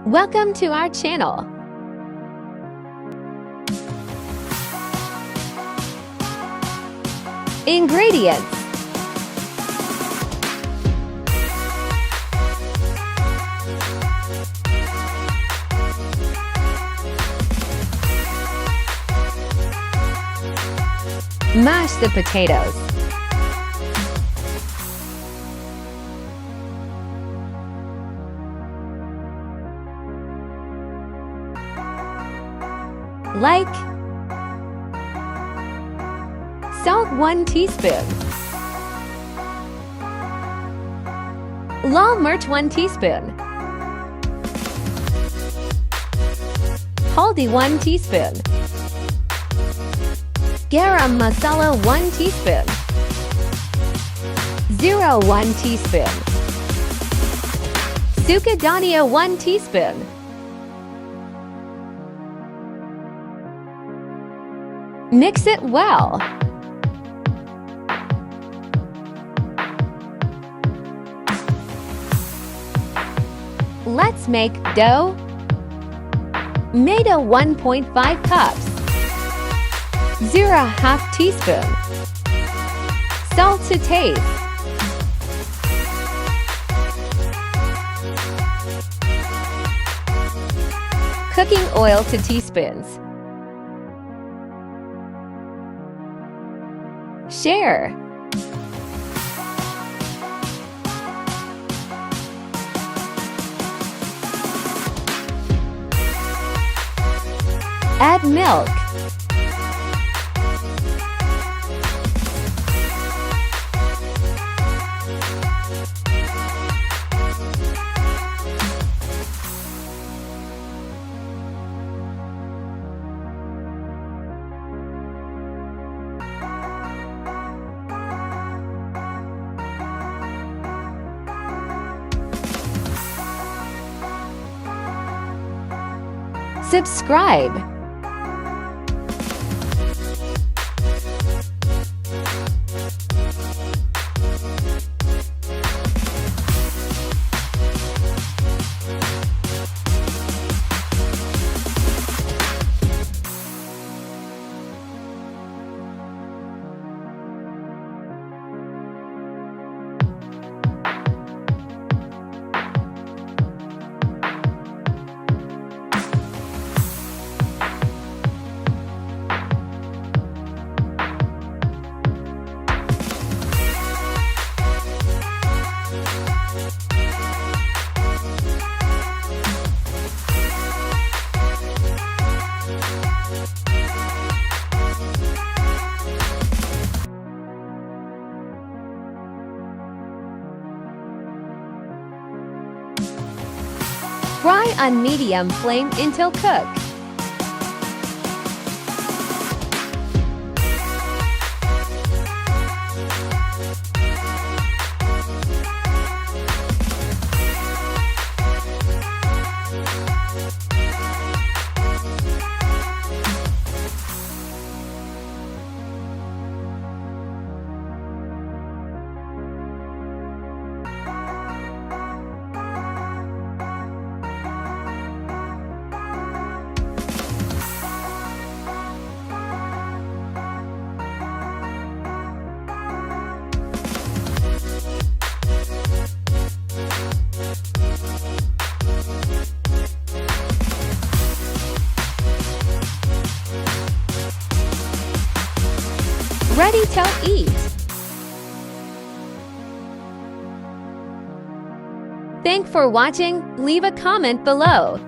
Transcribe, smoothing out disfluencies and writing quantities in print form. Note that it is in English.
Welcome to our channel. Ingredients: mash the potatoes. Like, salt 1 teaspoon, Laal Mirch 1 teaspoon, Haldi 1 teaspoon, Garam Masala 1 teaspoon, Zeera 1 teaspoon, Sukha Dhania 1 teaspoon. Mix it well. Let's make dough. Maida 1.5 cups, Zeera half teaspoon, salt to taste, cooking oil 2 teaspoons. Share. Add milk. Subscribe. Fry on medium flame until cooked. Ready to eat. Thanks for watching. Leave a comment below.